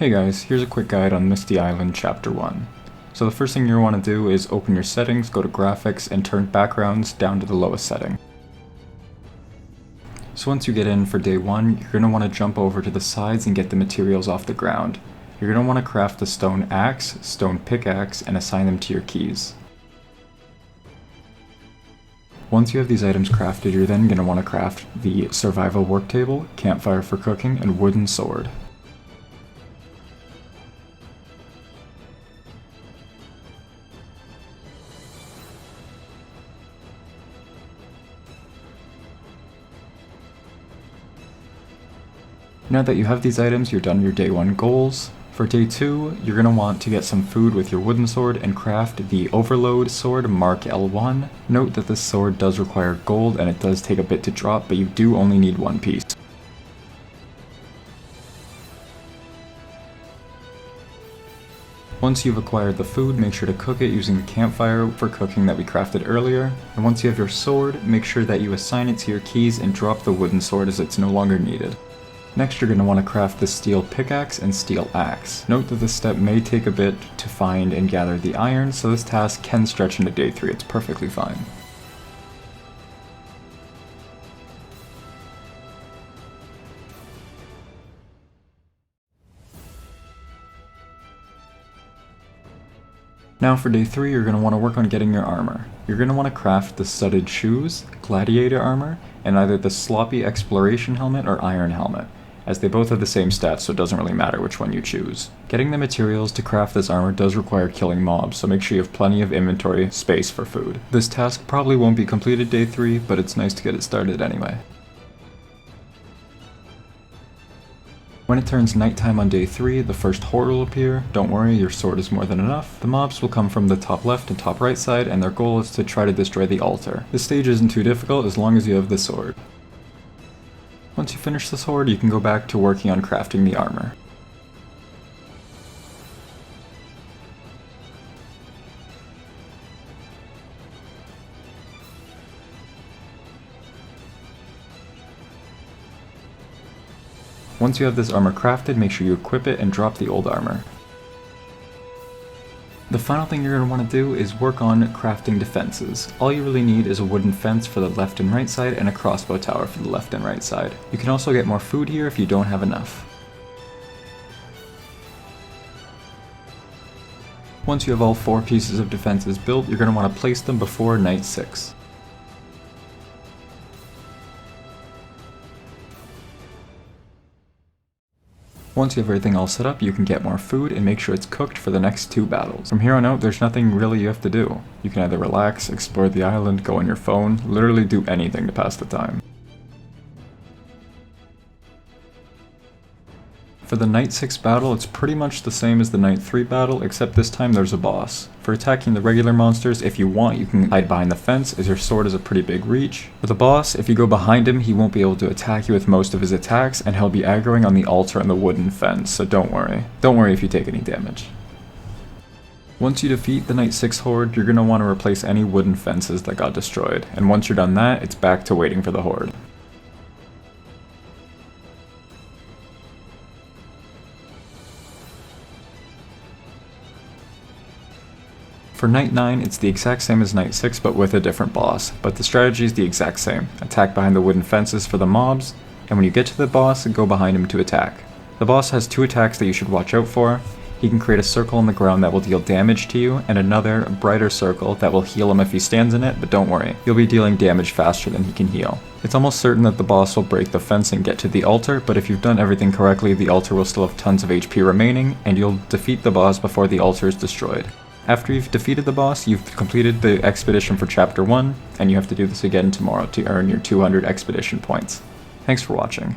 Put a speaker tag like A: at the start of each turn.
A: Hey guys, here's a quick guide on Misty Island Chapter 1. So the first thing you want to do is open your settings, go to graphics, and turn backgrounds down to the lowest setting. So once you get in for day 1, you're going to want to jump over to the sides and get the materials off the ground. You're going to want to craft a stone axe, stone pickaxe, and assign them to your keys. Once you have these items crafted, you're then going to want to craft the survival work table, campfire for cooking, and wooden sword. Now that you have these items, you're done your day 1 goals. For day 2, you're going to want to get some food with your wooden sword and craft the overload sword Mark L1. Note that this sword does require gold and it does take a bit to drop, but you do only need one piece. Once you've acquired the food, make sure to cook it using the campfire for cooking that we crafted earlier. And once you have your sword, make sure that you assign it to your keys and drop the wooden sword as it's no longer needed. Next, you're going to want to craft the steel pickaxe and steel axe. Note that this step may take a bit to find and gather the iron, so this task can stretch into day 3, it's perfectly fine. Now for day 3, you're going to want to work on getting your armor. You're going to want to craft the studded shoes, gladiator armor, and either the sloppy exploration helmet or iron helmet, as they both have the same stats, so it doesn't really matter which one you choose. Getting the materials to craft this armor does require killing mobs, so make sure you have plenty of inventory space for food. This task probably won't be completed day 3, but it's nice to get it started anyway. When it turns nighttime on day 3, the first horde will appear. Don't worry, your sword is more than enough. The mobs will come from the top left and top right side, and their goal is to try to destroy the altar. This stage isn't too difficult as long as you have the sword. Once you finish this horde, you can go back to working on crafting the armor. Once you have this armor crafted, make sure you equip it and drop the old armor. The final thing you're going to want to do is work on crafting defenses. All you really need is a wooden fence for the left and right side and a crossbow tower for the left and right side. You can also get more food here if you don't have enough. Once you have all 4 pieces of defenses built, you're going to want to place them before night 6. Once you have everything all set up, you can get more food and make sure it's cooked for the next 2 battles. From here on out, there's nothing really you have to do. You can either relax, explore the island, go on your phone, literally do anything to pass the time. For the night 6 battle, it's pretty much the same as the night 3 battle, except this time there's a boss. For attacking the regular monsters, if you want, you can hide behind the fence, as your sword is a pretty big reach. For the boss, if you go behind him, he won't be able to attack you with most of his attacks, and he'll be aggroing on the altar and the wooden fence, so don't worry. Don't worry if you take any damage. Once you defeat the night 6 horde, you're going to want to replace any wooden fences that got destroyed, and once you're done that, it's back to waiting for the horde. For night 9, it's the exact same as night 6 but with a different boss, but the strategy is the exact same. Attack behind the wooden fences for the mobs, and when you get to the boss, go behind him to attack. The boss has 2 attacks that you should watch out for. He can create a circle on the ground that will deal damage to you, and another, brighter circle that will heal him if he stands in it, but don't worry, you'll be dealing damage faster than he can heal. It's almost certain that the boss will break the fence and get to the altar, but if you've done everything correctly, the altar will still have tons of HP remaining, and you'll defeat the boss before the altar is destroyed. After you've defeated the boss, you've completed the expedition for Chapter 1, and you have to do this again tomorrow to earn your 200 expedition points. Thanks for watching.